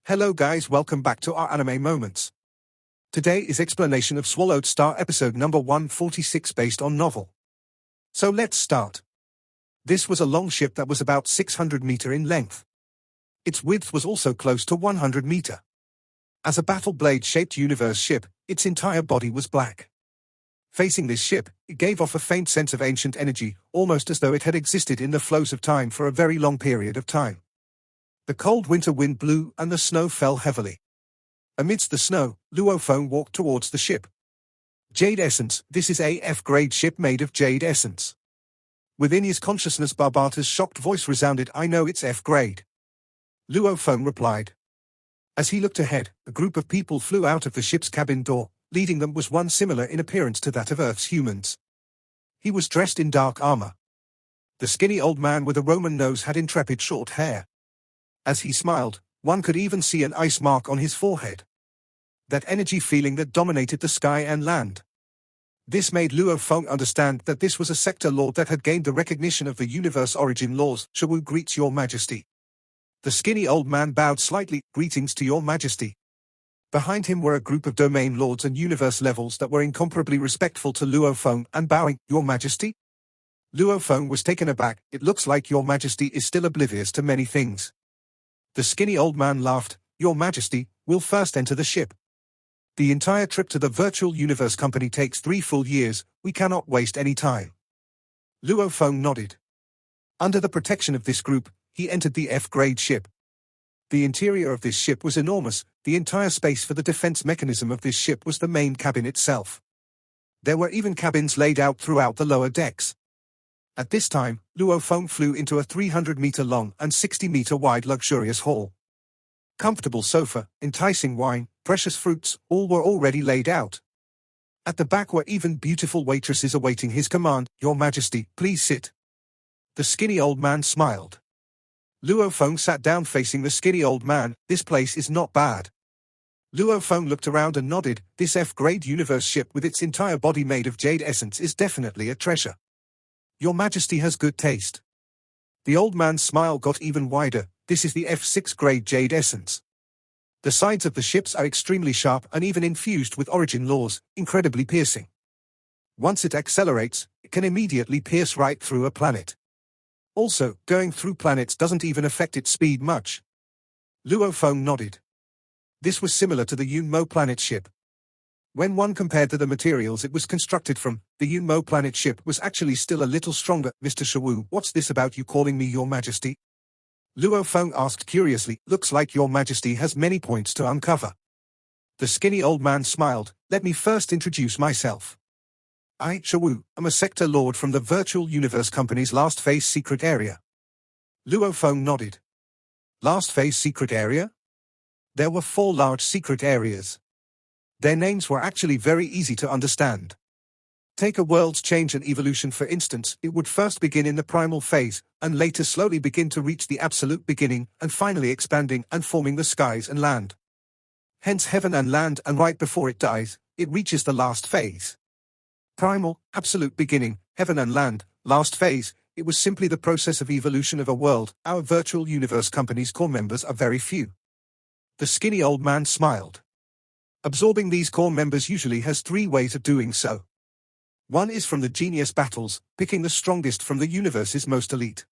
Hello guys, welcome back to our anime moments. Today is explanation of Swallowed Star episode number 146 based on novel. So let's start. This was a long ship that was about 600 meter in length. Its width was also close to 100 meter. As a battle blade shaped universe ship, its entire body was black. Facing this ship, it gave off a faint sense of ancient energy, almost as though it had existed in the flows of time for a very long period of time. The cold winter wind blew and the snow fell heavily. Amidst the snow, Luofeng walked towards the ship. Jade Essence, this is a F-grade ship made of jade essence. Within his consciousness Barbata's shocked voice resounded, I know it's F-grade. Luofeng replied. As he looked ahead, a group of people flew out of the ship's cabin door. Leading them was one similar in appearance to that of Earth's humans. He was dressed in dark armor. The skinny old man with a Roman nose had intrepid short hair. As he smiled, one could even see an ice mark on his forehead. That energy feeling that dominated the sky and land. This made Luofeng understand that this was a sector lord that had gained the recognition of the universe origin laws. Shawu greets your majesty. The skinny old man bowed slightly, greetings to your majesty. Behind him were a group of domain lords and universe levels that were incomparably respectful to Luofeng and bowing, your majesty? Luofeng was taken aback, it looks like your majesty is still oblivious to many things. The skinny old man laughed, your majesty, we'll first enter the ship. The entire trip to the virtual universe company takes 3 full years, we cannot waste any time. Luofeng nodded. Under the protection of this group, he entered the F-grade ship. The interior of this ship was enormous, the entire space for the defense mechanism of this ship was the main cabin itself. There were even cabins laid out throughout the lower decks. At this time, Luofeng flew into a 300-meter-long and 60-meter-wide luxurious hall. Comfortable sofa, enticing wine, precious fruits, all were already laid out. At the back were even beautiful waitresses awaiting his command, your majesty, please sit. The skinny old man smiled. Luofeng sat down facing the skinny old man, this place is not bad. Luofeng looked around and nodded, this F-grade universe ship with its entire body made of jade essence is definitely a treasure. Your majesty has good taste. The old man's smile got even wider, this is the F6 grade jade essence. The sides of the ships are extremely sharp and even infused with origin laws, incredibly piercing. Once it accelerates, it can immediately pierce right through a planet. Also, going through planets doesn't even affect its speed much. Luofeng nodded. This was similar to the Yunmo planet ship. When one compared to the materials it was constructed from, the Yunmo planet ship was actually still a little stronger. Mr. Shawu, what's this about you calling me your majesty? Luofeng asked curiously, looks like your majesty has many points to uncover. The skinny old man smiled, let me first introduce myself. I, Shawu, am a sector lord from the Virtual Universe Company's Last Phase Secret Area. Luofeng nodded. Last Phase Secret Area? There were 4 large secret areas. Their names were actually very easy to understand. Take a world's change and evolution for instance, it would first begin in the primal phase, and later slowly begin to reach the absolute beginning, and finally expanding and forming the skies and land. Hence heaven and land, and right before it dies, it reaches the last phase. Primal, absolute beginning, heaven and land, last phase, it was simply the process of evolution of a world. Our virtual universe company's core members are very few. The skinny old man smiled. Absorbing these core members usually has 3 ways of doing so. One is from the genius battles, picking the strongest from the universe's most elite.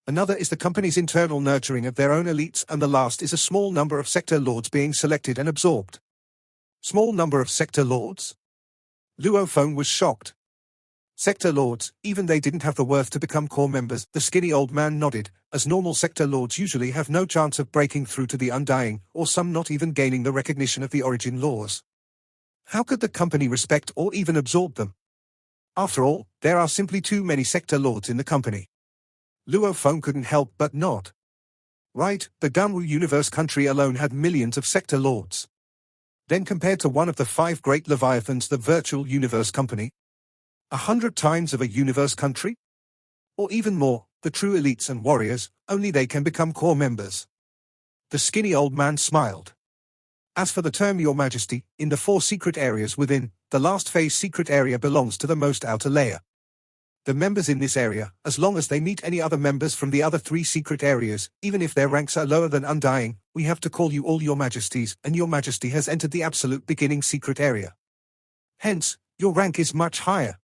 Another is the company's internal nurturing of their own elites, and the last is a small number of sector lords being selected and absorbed. Small number of sector lords? Luofeng was shocked. Sector lords, even they didn't have the worth to become core members. The skinny old man nodded, as normal sector lords usually have no chance of breaking through to the undying, or some not even gaining the recognition of the origin laws. How could the company respect or even absorb them? After all, there are simply too many sector lords in the company. Luofeng couldn't help but nod. Right, the Ganwu universe country alone had millions of sector lords. Then compared to one of the 5 great leviathans, the virtual universe company, 100 times of a universe country? Or even more, the true elites and warriors, only they can become core members. The skinny old man smiled. As for the term your majesty, in the 4 secret areas within, the last phase secret area belongs to the most outer layer. The members in this area, as long as they meet any other members from the other 3 secret areas, even if their ranks are lower than undying, we have to call you all your majesties, and your majesty has entered the absolute beginning secret area. Hence, your rank is much higher.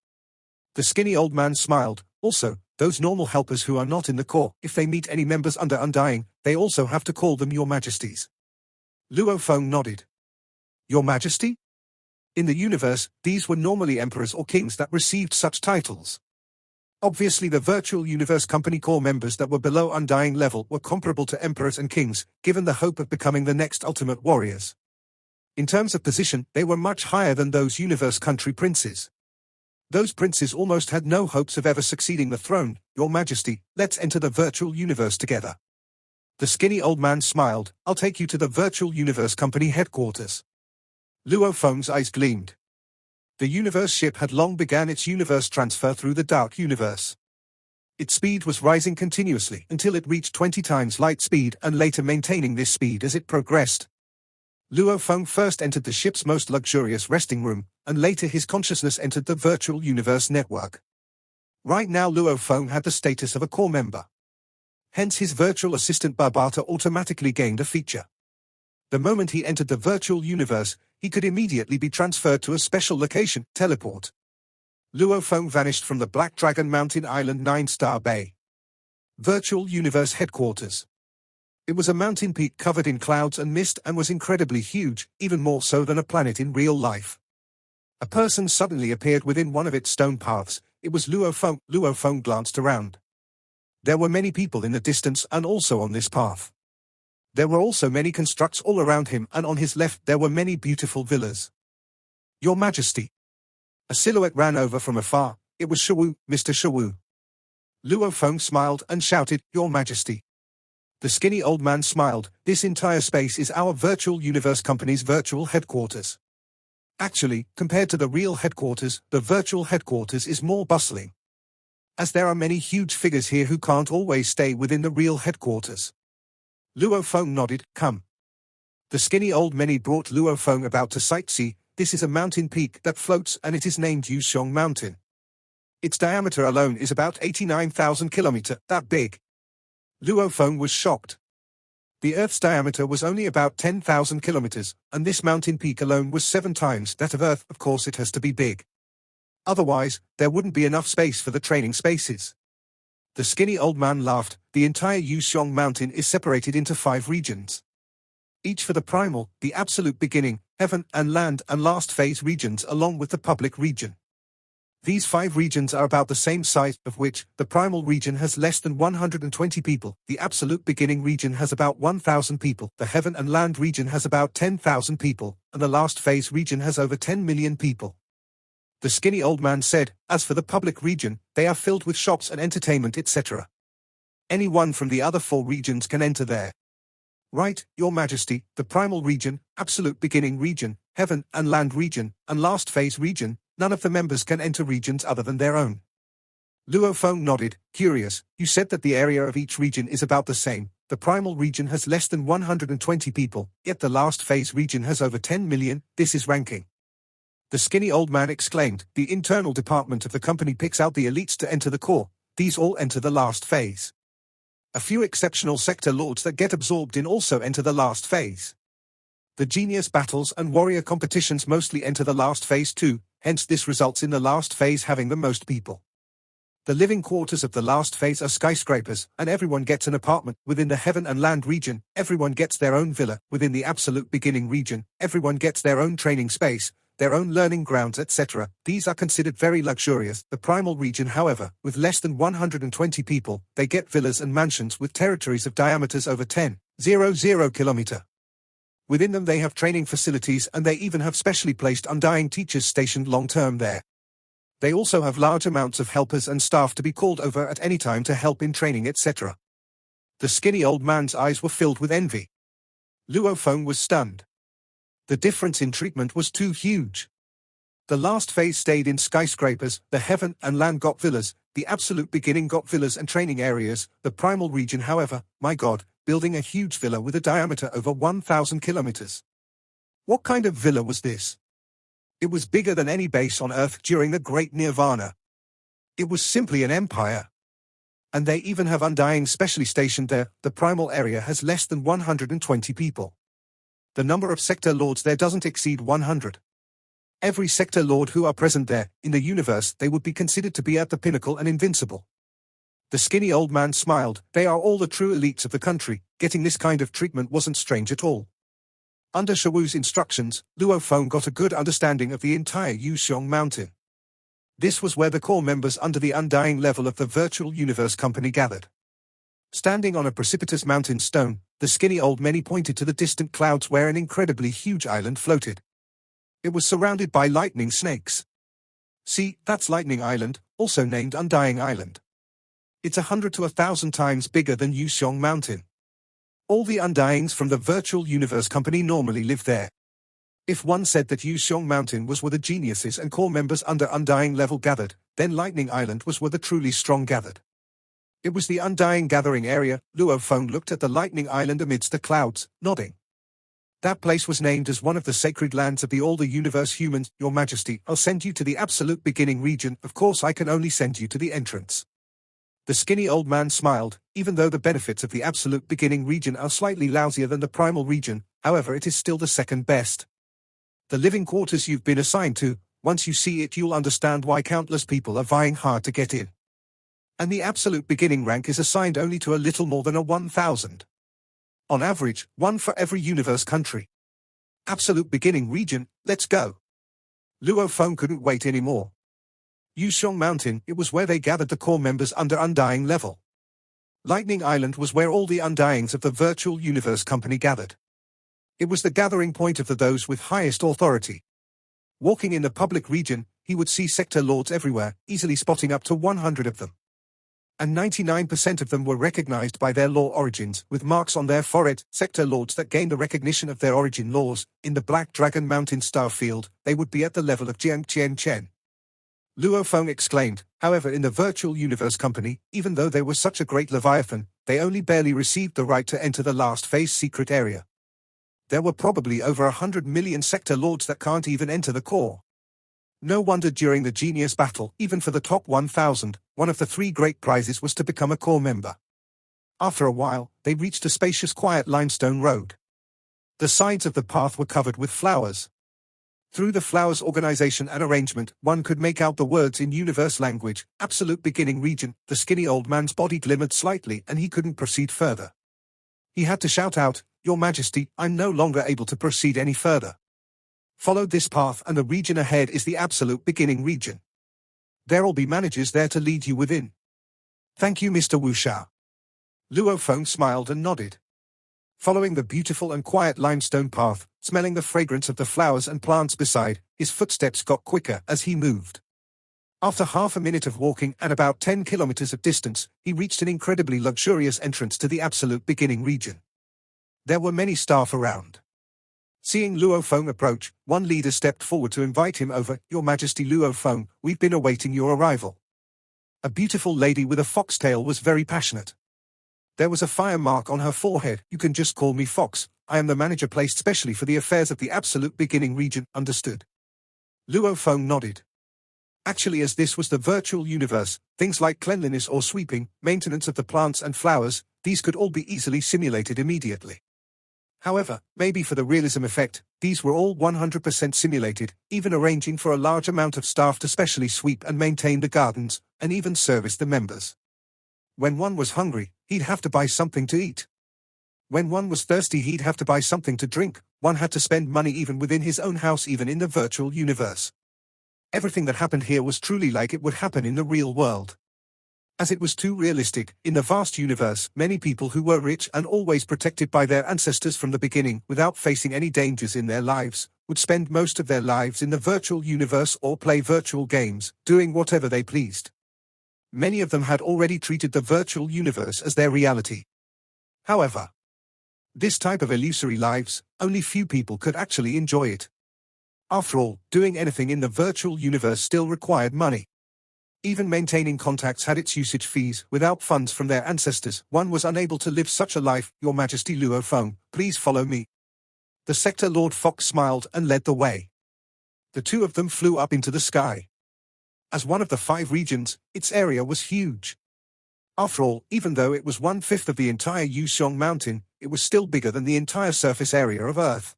The skinny old man smiled. Also, those normal helpers who are not in the core, if they meet any members under Undying, they also have to call them your majesties. Luo Feng nodded. Your majesty? In the universe, these were normally emperors or kings that received such titles. Obviously the virtual universe company core members that were below Undying level were comparable to emperors and kings, given the hope of becoming the next ultimate warriors. In terms of position, they were much higher than those universe country princes. Those princes almost had no hopes of ever succeeding the throne. Your majesty, let's enter the virtual universe together. The skinny old man smiled. I'll take you to the virtual universe company headquarters. Luo Feng's eyes gleamed. The universe ship had long begun its universe transfer through the dark universe. Its speed was rising continuously until it reached 20 times light speed and later maintaining this speed as it progressed. Luo Feng first entered the ship's most luxurious resting room, and later his consciousness entered the virtual universe network. Right now Luo Feng had the status of a core member. Hence his virtual assistant Barbata automatically gained a feature. The moment he entered the virtual universe, he could immediately be transferred to a special location, teleport. Luo Feng vanished from the Black Dragon Mountain Island 9-star bay. Virtual Universe Headquarters. It was a mountain peak covered in clouds and mist and was incredibly huge, even more so than a planet in real life. A person suddenly appeared within one of its stone paths. It was Luo Feng. Luo Feng glanced around. There were many people in the distance and also on this path. There were also many constructs all around him, and on his left there were many beautiful villas. Your Majesty. A silhouette ran over from afar. It was Shawu, Mr. Shawu. Luo Feng smiled and shouted, Your Majesty. The skinny old man smiled. This entire space is our virtual universe company's virtual headquarters. Actually, compared to the real headquarters, the virtual headquarters is more bustling. As there are many huge figures here who can't always stay within the real headquarters. Luo Feng nodded. Come. The skinny old man brought Luo Feng about to sightsee. This is a mountain peak that floats and it is named Yuxiong Mountain. Its diameter alone is about 89,000 kilometers, that big. Luo Feng was shocked. The Earth's diameter was only about 10,000 kilometers, and this mountain peak alone was 7 times that of Earth. Of course it has to be big. Otherwise, there wouldn't be enough space for the training spaces. The skinny old man laughed. The entire Yuxiong Mountain is separated into 5 regions. Each for the primal, the absolute beginning, heaven and land and last phase regions along with the public region. These 5 regions are about the same size, of which, the primal region has less than 120 people, the absolute beginning region has about 1,000 people, the heaven and land region has about 10,000 people, and the last phase region has over 10 million people. The skinny old man said, as for the public region, they are filled with shops and entertainment etc. Anyone from the other 4 regions can enter there. Right, Your Majesty, the primal region, absolute beginning region, heaven and land region, and last phase region, none of the members can enter regions other than their own. Luo Feng nodded, curious. You said that the area of each region is about the same. The primal region has less than 120 people, yet the last phase region has over 10 million, this is ranking. The skinny old man exclaimed, the internal department of the company picks out the elites to enter the core. These all enter the last phase. A few exceptional sector lords that get absorbed in also enter the last phase. The genius battles and warrior competitions mostly enter the last phase too, hence this results in the last phase having the most people. The living quarters of the last phase are skyscrapers, and everyone gets an apartment. Within the heaven and land region, everyone gets their own villa. Within the absolute beginning region, everyone gets their own training space, their own learning grounds etc. These are considered very luxurious. The primal region however, with less than 120 people, they get villas and mansions with territories of diameters over 10,000 kilometer. Within them they have training facilities and they even have specially placed Undying teachers stationed long-term there. They also have large amounts of helpers and staff to be called over at any time to help in training etc. The skinny old man's eyes were filled with envy. Luo Feng was stunned. The difference in treatment was too huge. The last phase stayed in skyscrapers, the heaven and land got villas, the absolute beginning got villas and training areas, the primal region however, my god, building a huge villa with a diameter over 1,000 kilometers. What kind of villa was this? It was bigger than any base on Earth during the Great Nirvana. It was simply an empire. And they even have Undying specially stationed there. The primal area has less than 120 people. The number of sector lords there doesn't exceed 100. Every sector lord who are present there, in the universe, they would be considered to be at the pinnacle and invincible. The skinny old man smiled. They are all the true elites of the country. Getting this kind of treatment wasn't strange at all. Under Shawu's instructions, Luo Feng got a good understanding of the entire Yuxiong Mountain. This was where the core members under the Undying level of the Virtual Universe Company gathered. Standing on a precipitous mountain stone, the skinny old man pointed to the distant clouds where an incredibly huge island floated. It was surrounded by lightning snakes. See, that's Lightning Island, also named Undying Island. It's 100 to 1,000 times bigger than Yuxiong Mountain. All the Undyings from the Virtual Universe Company normally live there. If one said that Yuxiong Mountain was where the geniuses and core members under Undying level gathered, then Lightning Island was where the truly strong gathered. It was the Undying gathering area. Luo Feng looked at the Lightning Island amidst the clouds, nodding. That place was named as one of the sacred lands of all the universe humans. Your Majesty, I'll send you to the absolute beginning region. Of course I can only send you to the entrance. The skinny old man smiled. Even though the benefits of the absolute beginning region are slightly lousier than the primal region, however it is still the second best. The living quarters you've been assigned to, once you see it you'll understand why countless people are vying hard to get in. And the absolute beginning rank is assigned only to a little more than a 1,000. On average, one for every universe country. Absolute beginning region, let's go. Luo Feng couldn't wait anymore. Yuxiong Mountain, it was where they gathered the core members under Undying level. Lightning Island was where all the Undyings of the Virtual Universe Company gathered. It was the gathering point of those with highest authority. Walking in the public region, he would see sector lords everywhere, easily spotting up to 100 of them. And 99% of them were recognized by their law origins, with marks on their forehead. Sector lords that gained the recognition of their origin laws, in the Black Dragon Mountain star field, they would be at the level of Jiang Qian Chen. Luo Feng exclaimed. However, in the Virtual Universe Company, even though they were such a great leviathan, they only barely received the right to enter the last phase secret area. There were probably over 100 million sector lords that can't even enter the core. No wonder during the Genius Battle, even for the top 1,000, one of the 3 great prizes was to become a core member. After a while, they reached a spacious quiet limestone road. The sides of the path were covered with flowers. Through the flowers' organization and arrangement, one could make out the words in universe language, absolute beginning region. The skinny old man's body glimmered slightly and he couldn't proceed further. He had to shout out, Your Majesty, I'm no longer able to proceed any further. Follow this path and the region ahead is the absolute beginning region. There'll be managers there to lead you within. Thank you, Mr. Wuxia. Luo Feng smiled and nodded. Following the beautiful and quiet limestone path, smelling the fragrance of the flowers and plants beside, his footsteps got quicker as he moved. After half a minute of walking and about 10 kilometers of distance, he reached an incredibly luxurious entrance to the absolute beginning region. There were many staff around. Seeing Luo Feng approach, one leader stepped forward to invite him over. Your Majesty Luo Feng, we've been awaiting your arrival. A beautiful lady with a foxtail was very passionate. There was a fire mark on her forehead. You can just call me Fox. I am the manager placed specially for the affairs of the absolute beginning region. Understood? Luo Feng nodded. Actually, as this was the virtual universe, things like cleanliness or sweeping, maintenance of the plants and flowers, these could all be easily simulated immediately. However, maybe for the realism effect, these were all 100% simulated, even arranging for a large amount of staff to specially sweep and maintain the gardens, and even service the members. When one was hungry, he'd have to buy something to eat. When one was thirsty, he'd have to buy something to drink. One had to spend money even within his own house, even in the virtual universe. Everything that happened here was truly like it would happen in the real world. As it was too realistic, in the vast universe, many people who were rich and always protected by their ancestors from the beginning, without facing any dangers in their lives, would spend most of their lives in the virtual universe or play virtual games, doing whatever they pleased. Many of them had already treated the virtual universe as their reality. However, this type of illusory lives, only few people could actually enjoy it. After all, doing anything in the virtual universe still required money. Even maintaining contacts had its usage fees. Without funds from their ancestors, one was unable to live such a life. Your Majesty Luo Feng, please follow me. The Sector Lord Fox smiled and led the way. The two of them flew up into the sky. As one of the 5 regions, its area was huge. After all, even though it was 1/5 of the entire Yusong mountain, it was still bigger than the entire surface area of Earth.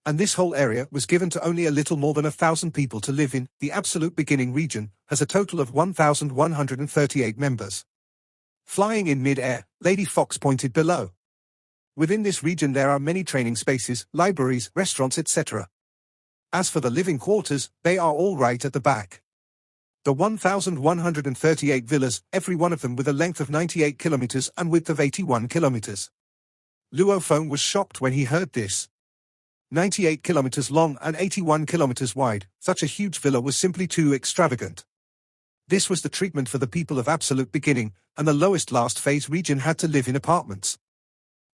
And this whole area was given to only a little more than 1,000 people to live in. The absolute beginning region has a total of 1,138 members. Flying in mid-air, Lady Fox pointed below. Within this region there are many training spaces, libraries, restaurants, etc. As for the living quarters, they are all right at the back. The 1,138 villas, every one of them with a length of 98 kilometers and width of 81 kilometers. Luo Feng was shocked when he heard this. 98 kilometers long and 81 kilometers wide, such a huge villa was simply too extravagant. This was the treatment for the people of absolute beginning, and the lowest last phase region had to live in apartments.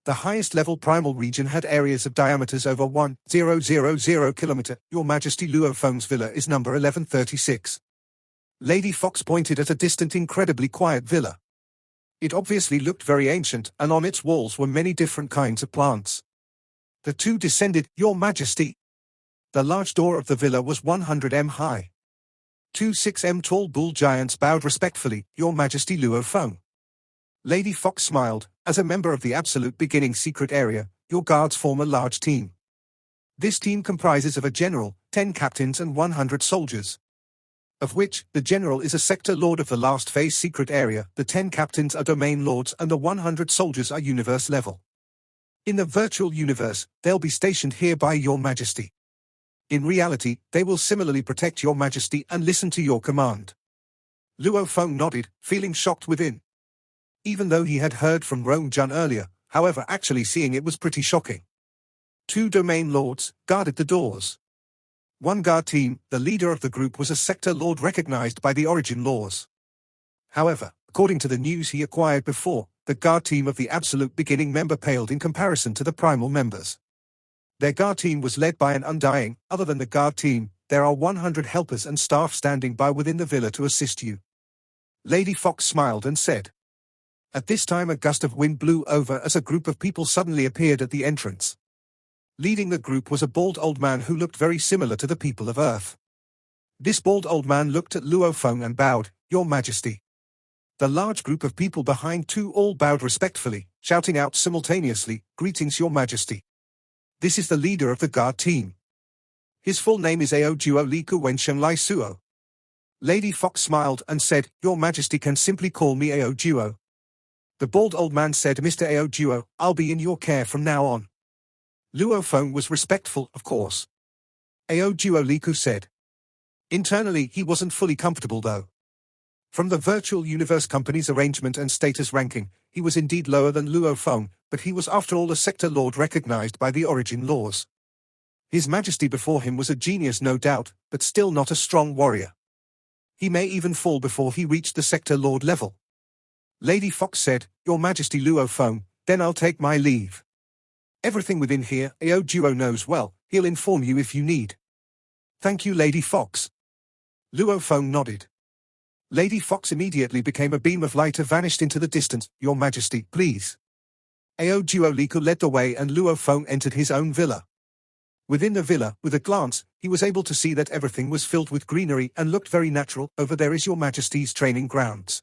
The highest level primal region had areas of diameters over 1,000 kilometer. Your Majesty, Luo Feng's villa is number 1136. Lady Fox pointed at a distant, incredibly quiet villa. It obviously looked very ancient, and on its walls were many different kinds of plants. The two descended. Your Majesty. The large door of the villa was 100 m high. 2 6 m tall bull giants bowed respectfully. Your Majesty, Luo Feng. Lady Fox smiled. As a member of the absolute beginning secret area, your guards form a large team. This team comprises of a general, 10 captains and 100 soldiers. Of which, the general is a sector lord of the last phase secret area, the 10 captains are domain lords, and the 100 soldiers are universe level. In the virtual universe, they'll be stationed here by your Majesty. In reality, they will similarly protect your Majesty and listen to your command. Luo Feng nodded, feeling shocked within. Even though he had heard from Rong Jun earlier, however, actually seeing it was pretty shocking. 2 domain lords guarded the doors. One guard team, the leader of the group was a sector lord recognized by the origin laws. However, according to the news he acquired before, the guard team of the absolute beginning member paled in comparison to the primal members. Their guard team was led by an undying. Other than the guard team, there are 100 helpers and staff standing by within the villa to assist you. Lady Fox smiled and said. At this time a gust of wind blew over as a group of people suddenly appeared at the entrance. Leading the group was a bald old man who looked very similar to the people of Earth. This bald old man looked at Luo Feng and bowed. Your Majesty. The large group of people behind too all bowed respectfully, shouting out simultaneously, Greetings, Your Majesty. This is the leader of the guard team. His full name is Ao Juo Liku Wensheng Lai Suo. Lady Fox smiled and said, Your Majesty can simply call me Ao Juo. The bald old man said, Mr. Ao Juo, I'll be in your care from now on. Luo Feng was respectful, of course. Ao Juo Liku said. Internally he wasn't fully comfortable though. From the virtual universe company's arrangement and status ranking, he was indeed lower than Luo Feng, but he was after all a sector lord recognized by the origin laws. His Majesty before him was a genius no doubt, but still not a strong warrior. He may even fall before he reached the sector lord level. Lady Fox said, Your Majesty Luo Feng, then I'll take my leave. Everything within here, Ao Juo knows well, he'll inform you if you need. Thank you, Lady Fox. Luo Feng nodded. Lady Fox immediately became a beam of light and vanished into the distance. Your Majesty, please. Ao Juo Liku led the way and Luo Feng entered his own villa. Within the villa, with a glance, he was able to see that everything was filled with greenery and looked very natural. Over there is Your Majesty's training grounds.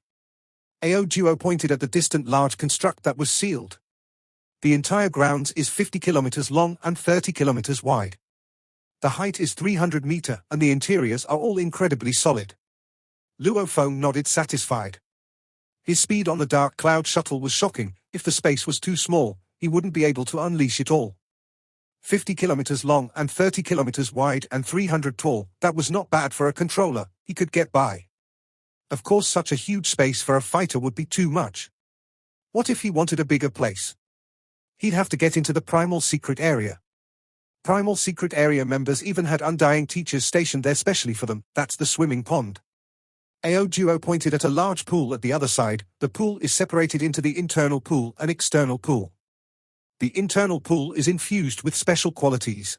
Ao Juo pointed at the distant large construct that was sealed. The entire grounds is 50 kilometers long and 30 kilometers wide. The height is 300 meters and the interiors are all incredibly solid. Luo Feng nodded satisfied. His speed on the dark cloud shuttle was shocking. If the space was too small, he wouldn't be able to unleash it all. 50 kilometers long and 30 kilometers wide and 300 tall, that was not bad for a controller, he could get by. Of course such a huge space for a fighter would be too much. What if he wanted a bigger place? He'd have to get into the primal secret area. Primal secret area members even had undying teachers stationed there specially for them. That's the swimming pond. Ao Juo pointed at a large pool at the other side. The pool is separated into the internal pool and external pool. The internal pool is infused with special qualities.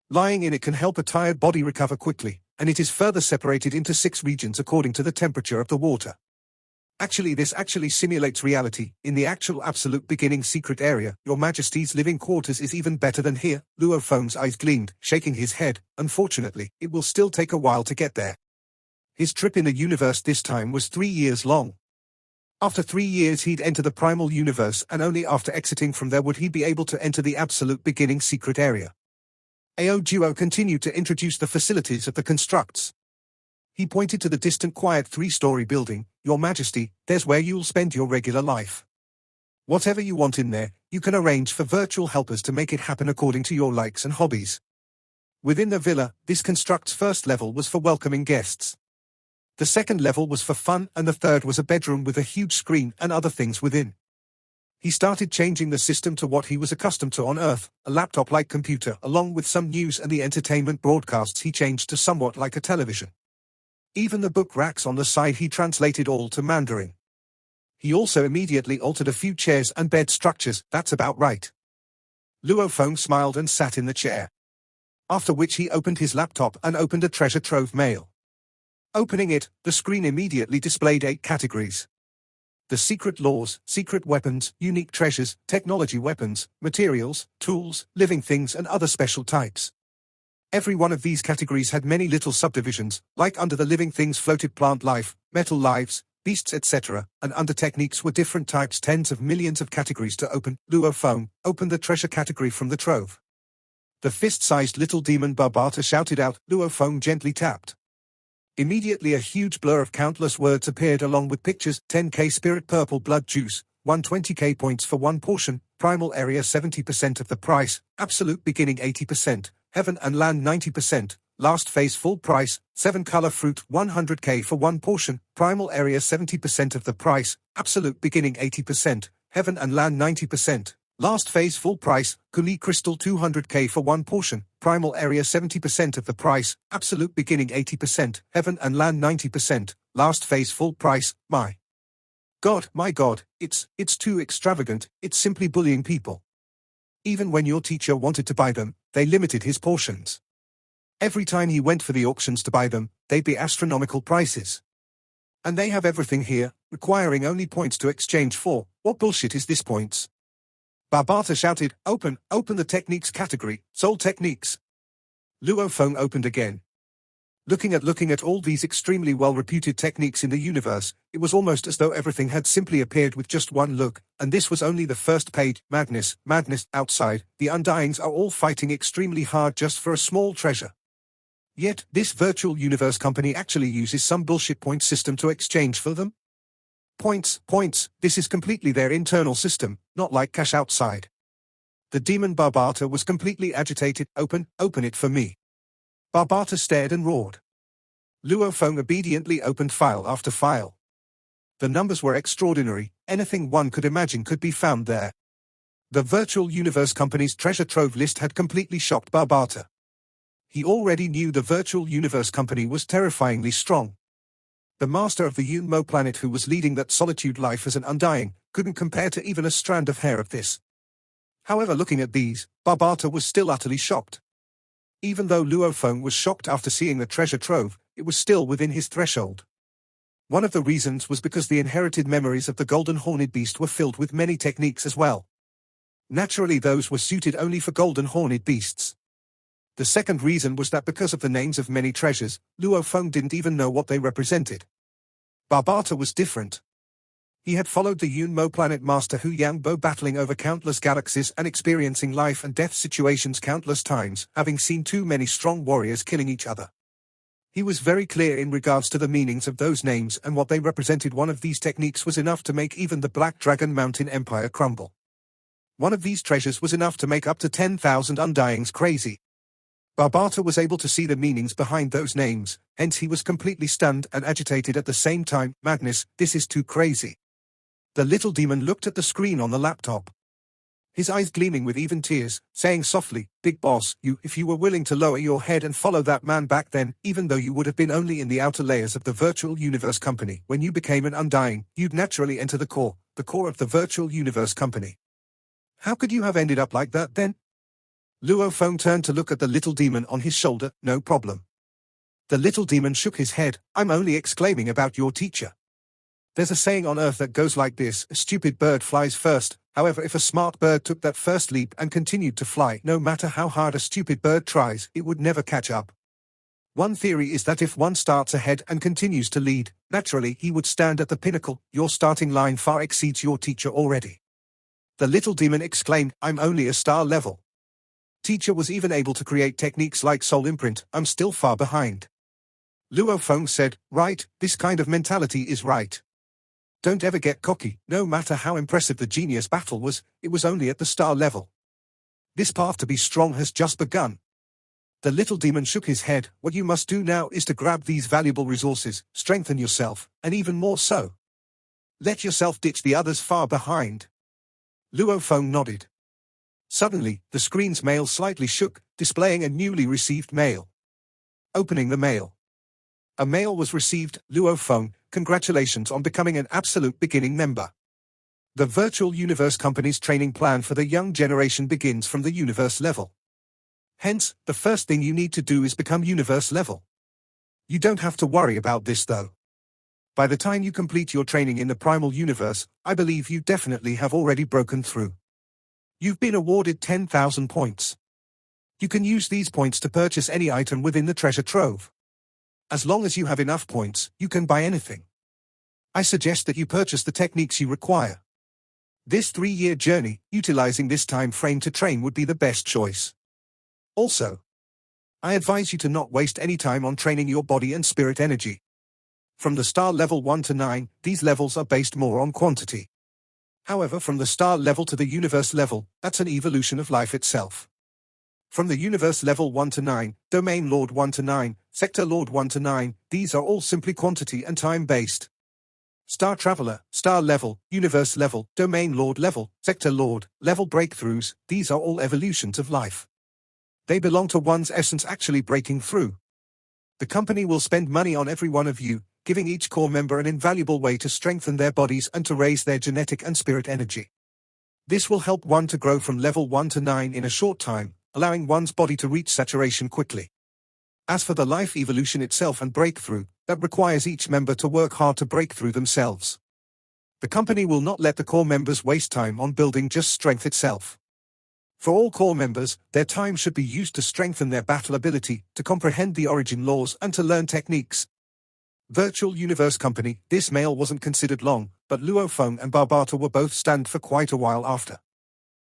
Lying in it can help a tired body recover quickly, and it is further separated into 6 regions according to the temperature of the water. Actually, this actually simulates reality. In the actual absolute beginning secret area, Your Majesty's living quarters is even better than here. Luo Feng's eyes gleamed, shaking his head. Unfortunately, it will still take a while to get there. His trip in the universe this time was 3 years long. After 3 years he'd enter the primal universe, and only after exiting from there would he be able to enter the absolute beginning secret area. Ao Duo continued to introduce the facilities of the constructs. He pointed to the distant quiet 3-story building. Your Majesty, there's where you'll spend your regular life. Whatever you want in there, you can arrange for virtual helpers to make it happen according to your likes and hobbies. Within the villa, this construct's first level was for welcoming guests. The second level was for fun, and the third was a bedroom with a huge screen and other things within. He started changing the system to what he was accustomed to on Earth, a laptop-like computer, along with some news and the entertainment broadcasts he changed to somewhat like a television. Even the book racks on the side he translated all to Mandarin. He also immediately altered a few chairs and bed structures. That's about right. Luo Feng smiled and sat in the chair. After which he opened his laptop and opened a treasure trove mail. Opening it, the screen immediately displayed 8 categories. The secret laws, secret weapons, unique treasures, technology weapons, materials, tools, living things and other special types. Every one of these categories had many little subdivisions, like under the living things floated plant life, metal lives, beasts etc., and under techniques were different types, tens of millions of categories to open. Luo Feng opened the treasure category from the trove. The fist-sized little demon Barbata shouted out. Luo Feng gently tapped. Immediately a huge blur of countless words appeared along with pictures. 10k spirit purple blood juice, 120k points for 1 portion, primal area 70% of the price, absolute beginning 80%, heaven and land 90%, last phase full price, 7 color fruit 100k for 1 portion, primal area 70% of the price, absolute beginning 80%, heaven and land 90%, last phase full price, Kuli crystal 200k for 1 portion, primal area 70% of the price, absolute beginning 80%, heaven and land 90%, last phase full price. My God, it's too extravagant, it's simply bullying people. Even when your teacher wanted to buy them, they limited his portions. Every time he went for the auctions to buy them, they'd be astronomical prices. And they have everything here, requiring only points to exchange for. What bullshit is this points? Barbata shouted. Open the techniques category, soul techniques. Luo Feng opened again. Looking at all these extremely well-reputed techniques in the universe, it was almost as though everything had simply appeared with just one look, and this was only the first page. Madness, outside, the Undyings are all fighting extremely hard just for a small treasure. Yet, this virtual universe company actually uses some bullshit point system to exchange for them? Points, this is completely their internal system, not like cash outside. The demon Barbata was completely agitated. Open it for me. Barbata stared and roared. Luo Feng obediently opened file after file. The numbers were extraordinary, anything one could imagine could be found there. The virtual universe company's treasure trove list had completely shocked Barbata. He already knew the virtual universe company was terrifyingly strong. The master of the Yunmo planet who was leading that solitude life as an Undying couldn't compare to even a strand of hair of this. However, looking at these, Barbata was still utterly shocked. Even though Luo Feng was shocked after seeing the treasure trove, it was still within his threshold. One of the reasons was because the inherited memories of the golden horned beast were filled with many techniques as well. Naturally, those were suited only for golden horned beasts. The second reason was that because of the names of many treasures, Luo Feng didn't even know what they represented. Barbata was different. He had followed the Yunmo planet master Hu Yangbo battling over countless galaxies and experiencing life and death situations countless times, having seen too many strong warriors killing each other. He was very clear in regards to the meanings of those names and what they represented. One of these techniques was enough to make even the Black Dragon Mountain Empire crumble. One of these treasures was enough to make up to 10,000 Undyings crazy. Barbata was able to see the meanings behind those names, hence he was completely stunned and agitated at the same time. Madness, this is too crazy. The little demon looked at the screen on the laptop. His eyes gleaming with even tears, saying softly, Big Boss, if you were willing to lower your head and follow that man back then, even though you would have been only in the outer layers of the virtual universe company, when you became an Undying, you'd naturally enter the core of the virtual universe company. How could you have ended up like that then? Luo Feng turned to look at the little demon on his shoulder. No problem. The little demon shook his head. I'm only exclaiming about your teacher. There's a saying on Earth that goes like this: a stupid bird flies first. However, if a smart bird took that first leap and continued to fly, no matter how hard a stupid bird tries, it would never catch up. One theory is that if one starts ahead and continues to lead, naturally he would stand at the pinnacle. Your starting line far exceeds your teacher already. The little demon exclaimed, I'm only a star level. Teacher was even able to create techniques like soul imprint. I'm still far behind. Luo Feng said, right, this kind of mentality is right. Don't ever get cocky. No matter how impressive the genius battle was, it was only at the star level. This path to be strong has just begun. The little demon shook his head. What you must do now is to grab these valuable resources, strengthen yourself, and even more so. Let yourself ditch the others far behind. Luo Feng nodded. Suddenly, the screen's mail slightly shook, displaying a newly received mail. Opening the mail. A mail was received. Luo Feng, congratulations on becoming an absolute beginning member. The Virtual Universe Company's training plan for the young generation begins from the universe level. Hence, the first thing you need to do is become universe level. You don't have to worry about this though. By the time you complete your training in the primal universe, I believe you definitely have already broken through. You've been awarded 10,000 points. You can use these points to purchase any item within the treasure trove. As long as you have enough points, you can buy anything. I suggest that you purchase the techniques you require. This 3-year journey, utilizing this time frame to train would be the best choice. Also, I advise you to not waste any time on training your body and spirit energy. From the star level 1 to 9, these levels are based more on quantity. However, from the star level to the universe level, that's an evolution of life itself. From the universe level 1 to 9, domain lord 1 to 9, sector lord 1 to 9, these are all simply quantity and time based. Star traveler, star level, universe level, domain lord level, sector lord, level breakthroughs, these are all evolutions of life. They belong to one's essence actually breaking through. The company will spend money on every one of you, giving each core member an invaluable way to strengthen their bodies and to raise their genetic and spirit energy. This will help one to grow from level 1 to 9 in a short time, allowing one's body to reach saturation quickly. As for the life evolution itself and breakthrough, that requires each member to work hard to break through themselves. The company will not let the core members waste time on building just strength itself. For all core members, their time should be used to strengthen their battle ability, to comprehend the origin laws and to learn techniques. Virtual Universe Company, this mail wasn't considered long, but Luo Feng and Barbata were both stunned for quite a while after.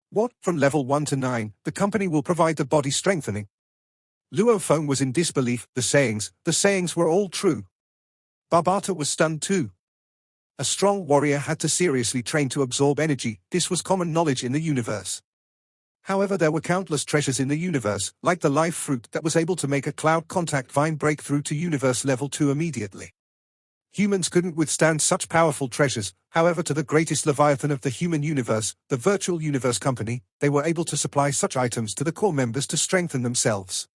What, from level 1 to 9, the company will provide the body strengthening? Luo Feng was in disbelief. The sayings were all true. Barbata was stunned too. A strong warrior had to seriously train to absorb energy. This was common knowledge in the universe. However, there were countless treasures in the universe, like the life fruit that was able to make a cloud contact vine break through to universe level 2 immediately. Humans couldn't withstand such powerful treasures. However, to the greatest leviathan of the human universe, the Virtual Universe Company, they were able to supply such items to the core members to strengthen themselves.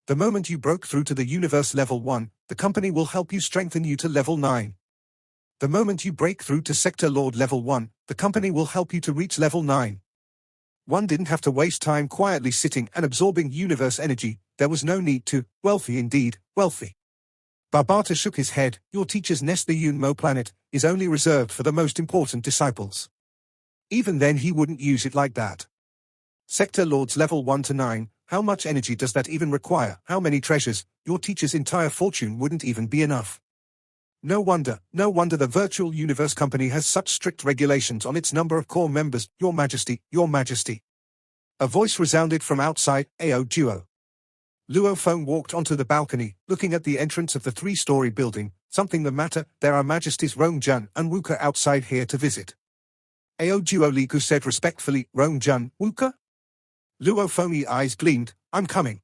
The moment you broke through to the universe level 1, the company will help you strengthen you to level 9. The moment you break through to sector lord level 1, the company will help you to reach level 9. One didn't have to waste time quietly sitting and absorbing universe energy. There was no need to. Wealthy indeed, wealthy. Barbata shook his head. Your teacher's nest, the Yunmo planet, is only reserved for the most important disciples. Even then he wouldn't use it like that. Sector lords level 1 to 9, how much energy does that even require? How many treasures? Your teacher's entire fortune wouldn't even be enough. No wonder the Virtual Universe Company has such strict regulations on its number of core members. Your Majesty, Your Majesty. A voice resounded from outside. Ao Duo. Luo Feng walked onto the balcony, looking at the entrance of the 3-story building. Something the matter? There are Majesties Rong-jun and Wuka outside here to visit. Ao Duo Liku said respectfully. Rong-jun, Wuka? Luo Feng's eyes gleamed. I'm coming.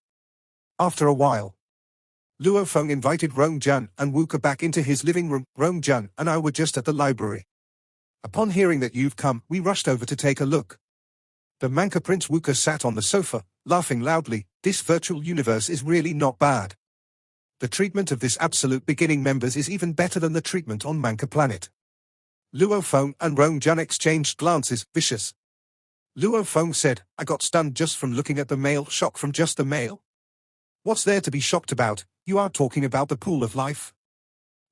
After a while, Luo Feng invited Rong-jun and Wuka back into his living room. Rong-jun and I were just at the library. Upon hearing that you've come, we rushed over to take a look. The Manca Prince Wuka sat on the sofa, laughing loudly. This virtual universe is really not bad. The treatment of this absolute beginning members is even better than the treatment on Manca Planet. Luo Feng and Rong-jun exchanged glances. Vicious. Luo Feng said, I got stunned just from looking at the mail. Shock from just the mail? What's there to be shocked about? You are talking about the pool of life?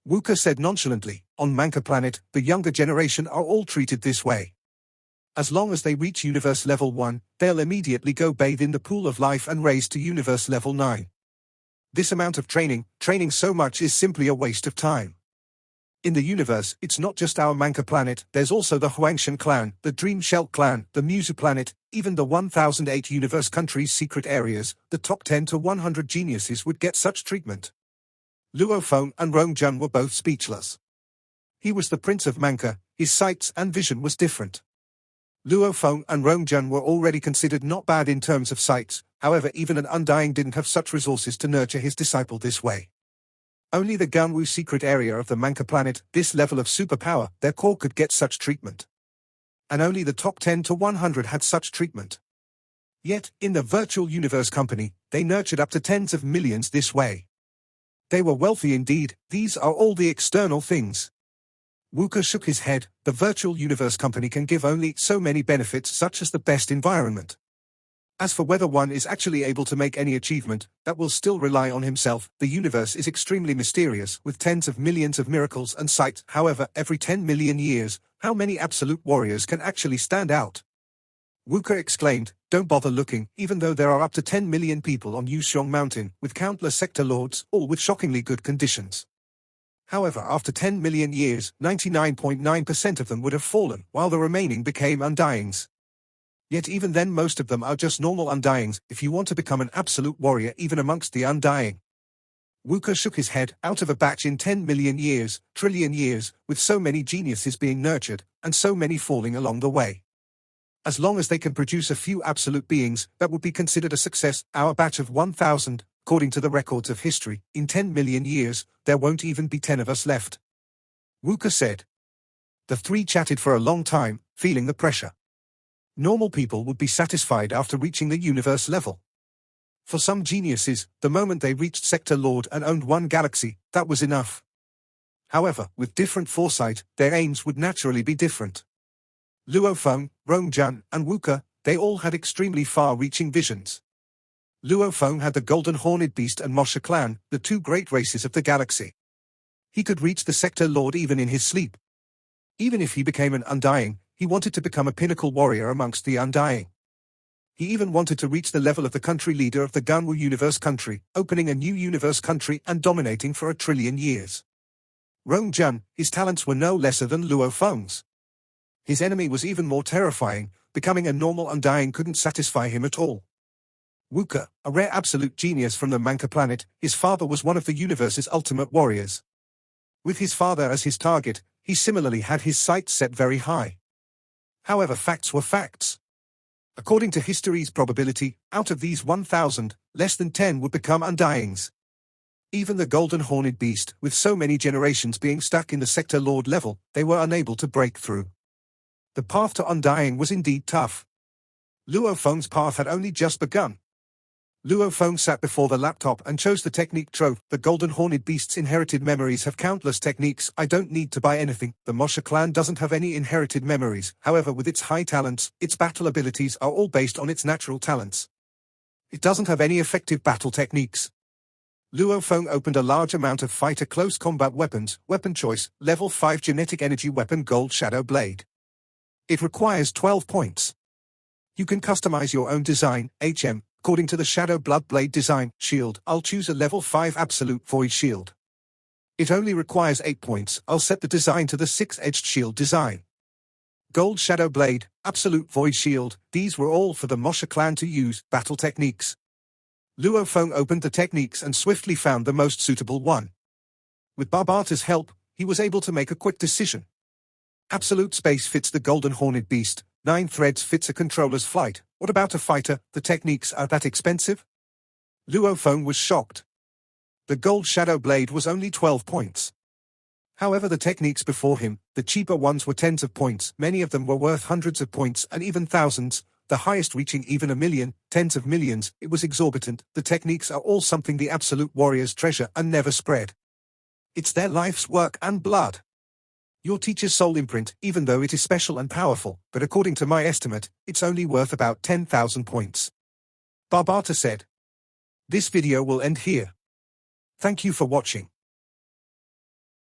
Wuka said nonchalantly. On Manca Planet, the younger generation are all treated this way. As long as they reach universe level 1, they'll immediately go bathe in the pool of life and raise to universe level 9. This amount of training so much is simply a waste of time. In the universe, it's not just our Manka planet, there's also the Huangshan clan, the Dream Shell clan, the Musu planet, even the 1008 universe countries' secret areas. The top 10 to 100 geniuses would get such treatment. Luo Feng and Rong Jun were both speechless. He was the prince of Manka, his sights and vision was different. Luo Feng and Rong Jun were already considered not bad in terms of sights, however even an Undying didn't have such resources to nurture his disciple this way. Only the Ganwu secret area of the Manka planet, this level of superpower, their core could get such treatment. And only the top 10 to 100 had such treatment. Yet, in the virtual universe company, they nurtured up to tens of millions this way. They were wealthy indeed, these are all the external things. Wuka shook his head, the virtual universe company can give only so many benefits such as the best environment. As for whether one is actually able to make any achievement, that will still rely on himself. The universe is extremely mysterious, with tens of millions of miracles and sights. However, every 10 million years, how many absolute warriors can actually stand out? Wuka exclaimed, don't bother looking, even though there are up to 10 million people on Yuxiong Mountain, with countless sector lords, all with shockingly good conditions. However, after 10 million years, 99.9% of them would have fallen, while the remaining became Undyings. Yet even then most of them are just normal Undyings, if you want to become an absolute warrior even amongst the Undying. Wuka shook his head, out of a batch in 10 million years, trillion years, with so many geniuses being nurtured, and so many falling along the way. As long as they can produce a few absolute beings, that would be considered a success. Our batch of 1,000, according to the records of history, in 10 million years, there won't even be 10 of us left. Wuka said. The three chatted for a long time, feeling the pressure. Normal people would be satisfied after reaching the universe level. For some geniuses, the moment they reached Sector Lord and owned one galaxy, that was enough. However, with different foresight, their aims would naturally be different. Luo Feng, Rong Jun, and Wuka, they all had extremely far-reaching visions. Luo Feng had the Golden Horned Beast and Mosha clan, the two great races of the galaxy. He could reach the Sector Lord even in his sleep. Even if he became an Undying, he wanted to become a pinnacle warrior amongst the Undying. He even wanted to reach the level of the country leader of the Ganwu universe country, opening a new universe country and dominating for 1 trillion years. Rong Jun, his talents were no lesser than Luo Feng's. His enemy was even more terrifying, becoming a normal Undying couldn't satisfy him at all. Wuka, a rare absolute genius from the Manka planet, his father was one of the universe's ultimate warriors. With his father as his target, he similarly had his sights set very high. However, facts were facts. According to history's probability, out of these 1,000, less than 10 would become Undyings. Even the Golden Horned Beast, with so many generations being stuck in the Sector Lord level, they were unable to break through. The path to Undying was indeed tough. Luo Feng's path had only just begun. Luo Feng sat before the laptop and chose the technique trove. The Golden Horned Beast's inherited memories have countless techniques. I don't need to buy anything. The Mosha clan doesn't have any inherited memories. However, with its high talents, its battle abilities are all based on its natural talents. It doesn't have any effective battle techniques. Luo Feng opened a large amount of fighter close combat weapons. Weapon choice, level 5 genetic energy weapon Gold Shadow Blade. It requires 12 points. You can customize your own design, HM. According to the Shadow Blood Blade design, shield, I'll choose a level 5 Absolute Void Shield. It only requires 8 points, I'll set the design to the 6-edged shield design. Gold Shadow Blade, Absolute Void Shield, these were all for the Mosha clan to use. Battle techniques. Luo Feng opened the techniques and swiftly found the most suitable one. With Barbata's help, he was able to make a quick decision. Absolute Space fits the Golden Horned Beast, 9 threads fits a controller's flight. What about a fighter? The techniques are that expensive? Luo Feng was shocked. The Gold Shadow Blade was only 12 points. However, the techniques before him, the cheaper ones were tens of points, many of them were worth hundreds of points and even thousands, the highest reaching even 1 million, tens of millions. It was exorbitant. The techniques are all something the absolute warriors treasure and never spread. It's their life's work and blood. Your teacher's soul imprint, even though it is special and powerful, but according to my estimate, it's only worth about 10,000 points. Barbata said. This video will end here. Thank you for watching.